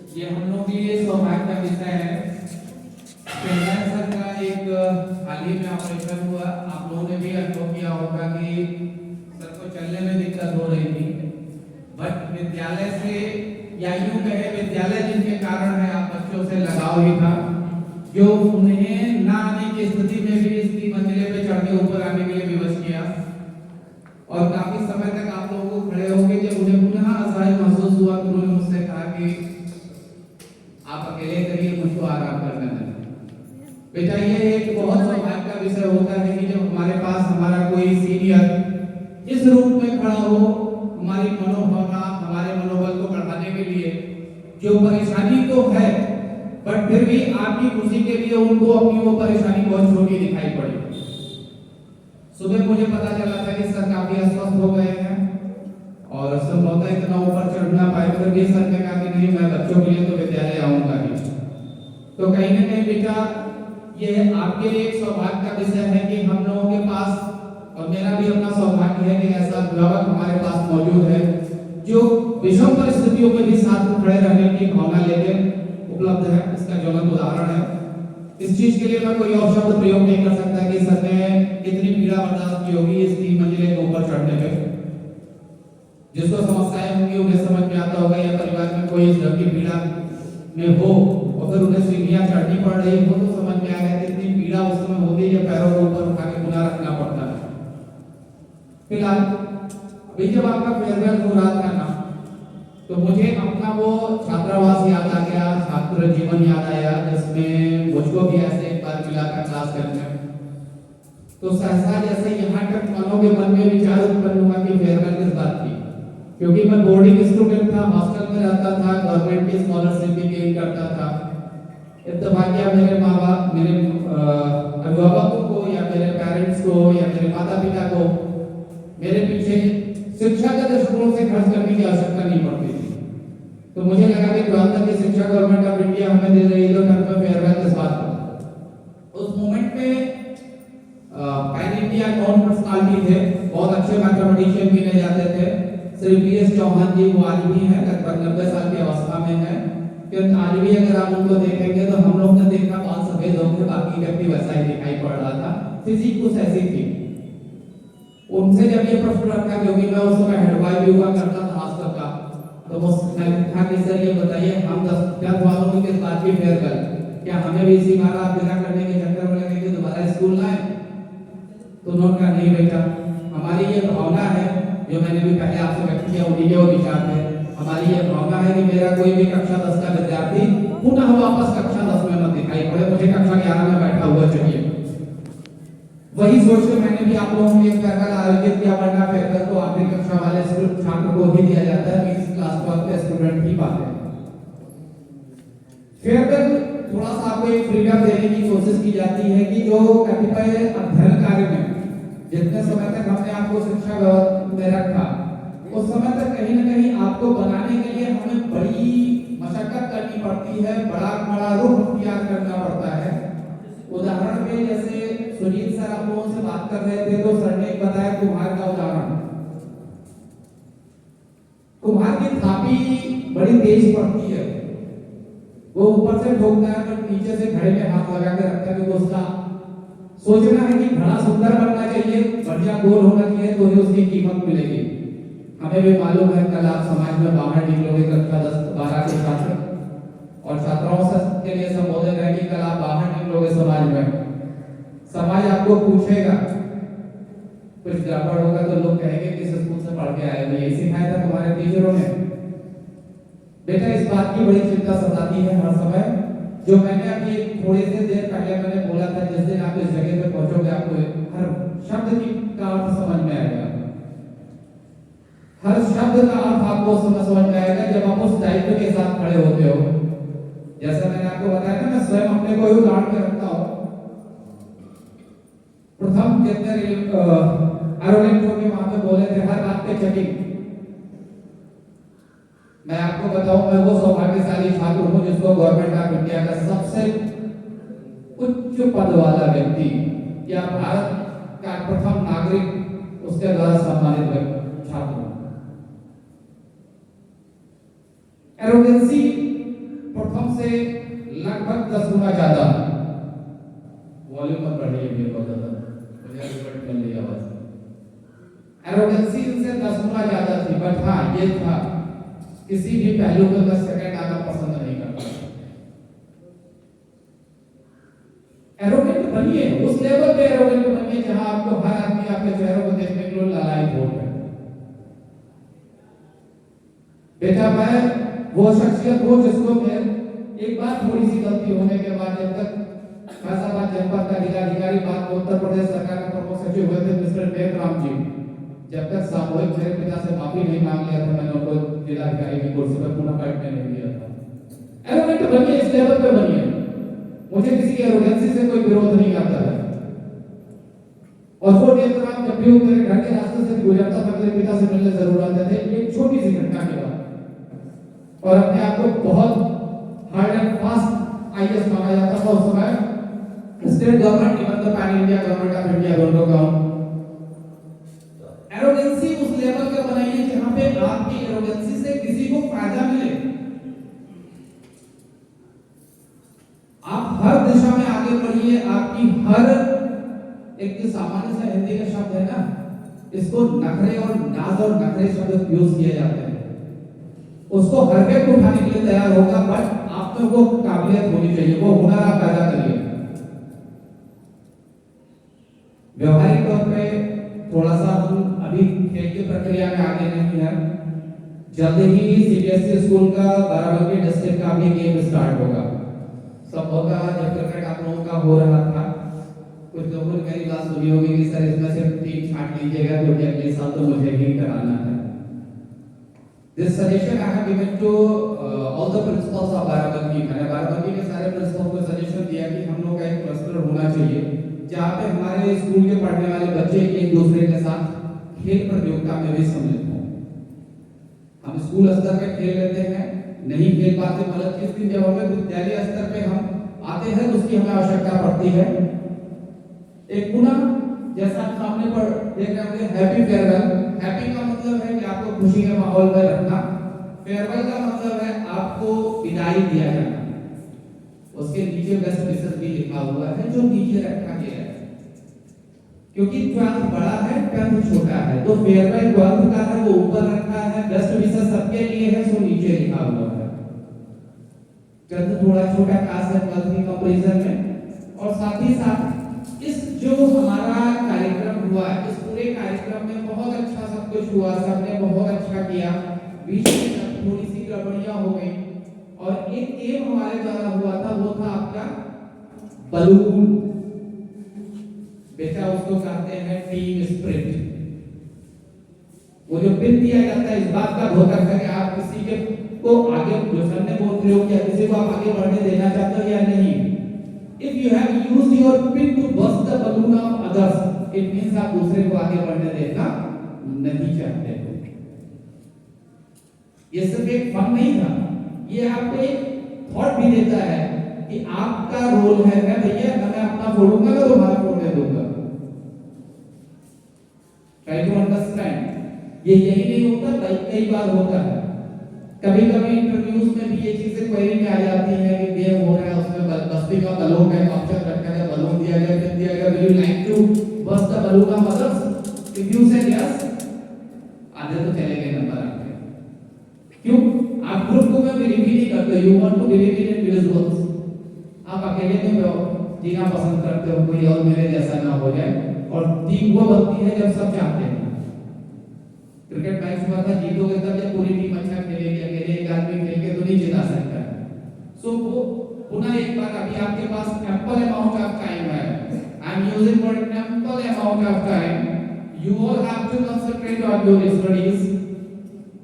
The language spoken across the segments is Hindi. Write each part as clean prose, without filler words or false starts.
ये हम लोग के लिए सौभाग्य का विषय है। पेंशन सर का एक हाल ही में ऑपरेशन हुआ। आप लोगों ने भी अनुभव किया होगा कि सर को चलने में दिक्कत हो रही थी, बट विद्यालय से या यूं कहे विद्यालय जिनके कारण है आप बच्चों से लगाव ही था, जो उन्हें ना आने की स्थिति में भी इस 3 मंजिले पे चढ़ के ऊपर आने के लिए विवश किया। और काफी समय तक आप लोगों को खड़े होकर जब उन्हें पुनः असहाय महसूस हुआ तो उन्होंने मुझसे कहा कि आप अकेले करिए, मुझको आराम करने दें। बेटा, ये एक बहुत सौभाग्य का विषय होता है कि जब हमारे पास हमारा कोई सीनियर इस रूप में खड़ा हो, हमारी मनोभावना, हमारे मनोबल को बढ़ाने के लिए, जो परेशानी तो है बट फिर भी आपकी खुशी के लिए उनको अपनी वो परेशानी बहुत छोटी दिखाई पड़ी। सुबह मुझे पता चला था कि सर काफी अस्वस्थ हो गए हैं और संभवतः इतना ऊपर चढ़ ना पाए, फिर भी सर ने कहा कि नहीं, मैं बच्चों के लिए तो विद्यालय आऊंगा ही। तो कहीं ना कहीं बेटा, ये आपके लिए एक सौभाग्य का विषय है कि हम लोगों के पास, और मेरा भी अपना सौभाग्य है कि ऐसा अभिभावक हमारे पास मौजूद है जो विषम परिस्थितियों में भी साथ में खड़े रहने की भावना लेकर उपलब्ध है। इसका ज्वलंत उदाहरण है। इस चीज के लिए मैं कोई और शब्द प्रयोग नहीं कर सकता कि सर ने कितनी पीड़ा बर्दाश्त की होगी इस 3 मंजिले के ऊपर चढ़ने में। जिसको समस्याएं होंगी उन्हें समझ में आता होगा, या परिवार में कोई इस की पीड़ा में हो और फिर उन्हें सीढ़ियां चढ़नी पड़ रही हो तो समझ में आएगा कितनी पीड़ा उस समय होती है जब पैरों को ऊपर उठा के पुनः रखना पड़ता है। फिलहाल अभी जब आपका फेयरवेल हो रहा था ना, तो मुझे अपना वो छात्रावास याद आ गया, छात्र जीवन याद आया, जिसमें मुझको भी ऐसे एक बार मिला था क्लास करने। तो सहसा जैसे यहाँ तक मनों के मन में विचार उत्पन्न हुआ कि फेयरवेल किस बात की, क्योंकि मैं बोर्डिंग स्टूडेंट था, हॉस्टल में रहता था, गवर्नमेंट की स्कॉलरशिप भी गेन करता था। इत्तेफाकिया मेरे माँ बाप, मेरे अभिभावकों को या मेरे पेरेंट्स को या मेरे माता पिता को मेरे पीछे शिक्षा के दृष्टिकोण से खर्च करने की आवश्यकता नहीं पड़ती थी। तो मुझे लगा कि ग्रांतर की शिक्षा गवर्नमेंट ऑफ इंडिया हमें दे रही है तो घर में फेयरवेल किस बात का। उस मोमेंट में पैन इंडिया नॉन पर्सनालिटी थे, बहुत अच्छे मैथमेटिशियन गिने जाते थे। श्री PS चौहान जी, वो आज भी हैं, लगभग 90 साल की अवस्था में हैं, क्योंकि आज भी अगर आप उनको देखेंगे तो हम लोग ने देखा बाल सफेद होकर बाकी व्यक्ति वैसा ही दिखाई पड़ रहा था, फिजिक कुछ ऐसी थी। उनसे जब ये प्रश्न रखा, क्योंकि मैं उस समय हेड बॉय भी हुआ करता था हॉस्टल का, तो मुझसे कहा कि सर ये बताइए, हम 10 वालों की किस बात की फेयरवेल, क्या हमें भी इसी बार आप बिना करने के चक्कर में लगे कि दोबारा स्कूल लाए? तो उन्होंने कहा नहीं बेटा, हमारी ये भावना है, जो मैंने भी पहले आपसे व्यक्त किया, उन्हीं के वो विचार थे। हमारी ये भावना है कि मेरा कोई भी कक्षा 10 का विद्यार्थी पुनः वापस कक्षा 10 में मत दिखाई पड़े, मुझे कक्षा 11 में बैठा हुआ चाहिए। वही सोच के मैंने भी आप लोगों के लिए फेयरवेल आयोजित किया, वरना फेयरवेल तो आखिरी कक्षा वाले छात्र को ही दिया जाता है, 20 क्लास 12 के स्टूडेंट ही पाते हैं। फेयरवेल थोड़ा सा आपको एक फ्रीडम देने की कोशिश की जाती है कि जो कतिपय अध्ययन कार्य में जितने समय तक हमने आपको शिक्षा में रखा, उस समय तक कहीं ना कहीं आपको बनाने के लिए हमें बड़ी मशक्कत करनी पड़ती है, बड़ा रुख अख्तियार करना पड़ता है। उदाहरण में जैसे सुनील सर आप लोगों से बात कर रहे थे तो सर ने बताया कुम्हार का उदाहरण। कुम्हार की थापी बड़ी तेज पड़ती है, वो ऊपर से ठोकता है पर नीचे से घड़े में हाथ लगा के रखता है, तो उसका सोचना है कि घड़ा सुंदर बनना चाहिए, बढ़िया गोल होना चाहिए, तो ही उसकी कीमत मिलेगी। हमें भी मालूम है, कल आप समाज में बाहर निकलोगे कक्षा 10-12 के छात्र, और छात्राओं से के लिए संबोधन है कि कल आप बाहर निकलोगे समाज में, समाज आपको पूछेगा, कुछ गड़बड़ होगा तो लोग कहेंगे किस स्कूल से पढ़ के आए हो, यही सिखाया था तुम्हारे टीचरों ने। बेटा, इस बात की बड़ी चिंता सताती है हर समय, जो मैंने अभी थोड़ी सी देर पहले मैंने बोला था, जिस दिन आप इस जगह पे पहुंचोगे आपको हर शब्द का अर्थ समझ में आएगा, हर शब्द का अर्थ आपको समझ में आएगा जब आप उस दायित्व के साथ खड़े होते हो। जैसा मैंने आपको बताया ना, मैं स्वयं अपने को ही उदाहरण में रखता हूँ। प्रथम जितने एरोलिंको के वहां पे बोले थे हर रात के चेकिंग, मैं आपको बताऊं, मैं वो सौभाग्यशाली छात्र हूं जिसको गवर्नमेंट ऑफ इंडिया का सबसे उच्च पद वाला व्यक्ति या भारत का प्रथम नागरिक उसके द्वारा सम्मानित छात्र हूं। एरोगेंसी प्रथम से लगभग 10 गुना ज्यादा। वॉल्यूम पर बढ़िए भी बहुत ज्यादा, मुझे रिकॉर्ड कर लिया आवाज। एरोगेंसी इनसे 10 गुना ज्यादा थी, बट हाँ ये था किसी भी पहलू में 10 सेकंड आना पसंद नहीं करता। एरोगेंट बनिए, उस लेवल पे एरोगेंट बनिए जहां आपको हर आदमी आपके चेहरे को देखने के लिए लालायित हो रहा है। बेटा मैं वो शख्सियत हूं जिसको मैं एक बार थोड़ी सी गलती होने के बाद, जब तक फैजाबाद जनपद का जिलाधिकारी बाद में उत्तर प्रदेश सरकार के प्रमुख सचिव हुए थे मिस्टर मेघराम जी, जब तक सामूहिक मेरे पिता से माफी नहीं मांग लिया था, मैंने उनको जिलाधिकारी की कुर्सी पर पुनः बैठने नहीं दिया था। एरोगेंट बनिए, इस लेवल पे बनिए। मुझे किसी की एरोगेंसी से कोई विरोध नहीं आता है। और वो मेघराम जब भी मेरे घर के रास्ते से गुजरता था, मेरे पिता से मिलने जरूर आते थे, एक छोटी सी घटना के बाद, और अपने आप को बहुत हार्ड एंड फास्ट आईएएस माना जाता था उस समय। State government, even the pan India government of India दोनों का एरोगेंसी उस लेवल का बनाइए जहां पे आपकी एरोगेंसी से किसी को फायदा मिले। आप हर दिशा में आगे बढ़िए। आपकी हर एक सामान्य सा हिंदी का शब्द है ना, इसको नखरे और नाज और नखरे शब्द यूज किए जाते हैं। उसको हर व्यक्ति उठाने के लिए तैयार होगा, बट आप में वो काबिलियत होनी चाहिए, वो हुनर आप पैदा करिए। व्यवहारिक तौर पे थोड़ा सा हम अभी खेल की प्रक्रिया में आगे नहीं है। जल्द ही सीबीएसई स्कूल का बाराबंकी डिस्ट्रिक्ट का भी गेम स्टार्ट होगा। सब होगा जब क्रिकेट आप लोगों का हो रहा था, कुछ लोगों ने मेरी बात सुनी होगी कि सर इसमें से टीम छांट लीजिएगा क्योंकि अगले साल तो मुझे ही कराना है। This suggestion I have given to all the principals of Barabanki. मैंने बाराबंकी के सारे प्रिंसिपल को सजेशन दिया कि हम लोग का एक क्लस्टर होना चाहिए जहाँ पे हमारे स्कूल के पढ़ने वाले बच्चे एक दूसरे के साथ खेल प्रतियोगिता में भी सम्मिलित हों। हम स्कूल स्तर पे खेल लेते हैं, नहीं खेल पाते, मतलब किस दिन जब हमें विद्यालय स्तर पे हम आते हैं तो उसकी हमें आवश्यकता पड़ती है। एक पुनः जैसा आप सामने पर देख रहे होंगे हैप्पी फेयरवेल। हैप्पी का मतलब है कि आपको खुशी के माहौल में रखना, फेयरवेल का मतलब है आपको विदाई दिया जाना। उसके नीचे बेस्ट विशेस भी लिखा हुआ है जो नीचे रखा गया है, क्योंकि 12th बड़ा है 10th छोटा है, तो फेयरवेल 12th का है वो ऊपर रखा है, बेस्ट विशेस सबके लिए है सो नीचे लिखा हुआ है। 10th थोड़ा छोटा क्लास है 12th की कंपैरिजन में। और साथ ही साथ इस जो हमारा कार्यक्रम हुआ, इस पूरे कार्यक्रम में बहुत अच्छा सब कुछ हुआ, सबने बहुत अच्छा किया। बीच में थोड़ी सी गड़बड़ियां हो गई और एक गेम हमारे द्वारा हुआ था, वो था आपका बलून। बेटा उसको कहते हैं टीम स्पिरिट। वो जो पिन दिया जाता है इस बात का द्योतक है कि आप किसी के को आगे, जो सर ने बोल प्रयोग किया, किसी को आप आगे बढ़ने देना चाहते हो या नहीं। If you have used your pin to burst the balloon of others, it means आप दूसरे को आगे बढ़ने देना नहीं चाहते हो। ये सिर्फ एक फन नहीं था, ये आपको एक थॉट भी देता है कि आपका रोल है, मैं भैया मैं अपना फोड़ूंगा ना तुम्हारा फोड़ने दूंगा। Try to understand. ये यही नहीं होता, कई बार होता है। कभी कभी इंटरव्यूज में भी ये चीजें क्वेरी में आ जाती है कि गेम हो रहा है, उसमें बस्ती का बलून का ऑप्शन रखा है, बलून दिया गया, पिन दिया गया, will you like to bust the balloon of others? If you say yes, आधे तो चले गए नंबर आपके। क्यों? आप ग्रुप को में बिलीव ही नहीं करते, you want to believe in individuals. आप अकेले में जीना पसंद करते हो, कोई और मेरे जैसा ना हो जाए, और टीम वो बनती है जब सब चाहते हैं। क्रिकेट मैच हुआ था, जीतोगे तब जब पूरी टीम अच्छा खेलेगी, अकेले एक आदमी खेल के तो नहीं जिता सकता। सो वो पुनः एक बार, अभी आपके पास एम्पल अमाउंट ऑफ टाइम है, I am using for ample amount of time, you all have to concentrate on your studies,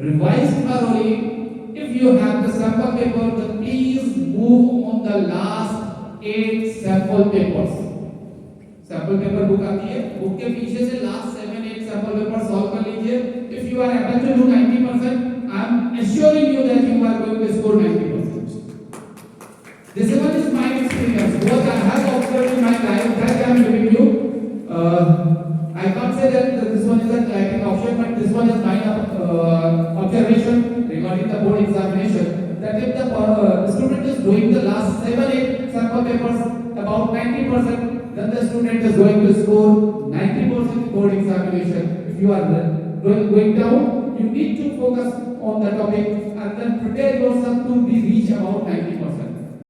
revise thoroughly. If you have the sample paper, then please move on the last 8 sample papers. sample paper book आती है, बुक के पीछे से लास्ट 7-8 sample paper सॉल्व कर लीजिए। If you are able to do 90%, I am assuring you that you are going to score 90%. This one is my experience. What I have observed in my life, that I am giving you. I can't say that this one is a typing option, but this one is my observation regarding the board examination. That if the student 20%, then the student is going to score 90% board examination. If you are going down, you need to focus on the topic and then prepare yourself to be reach about 90%.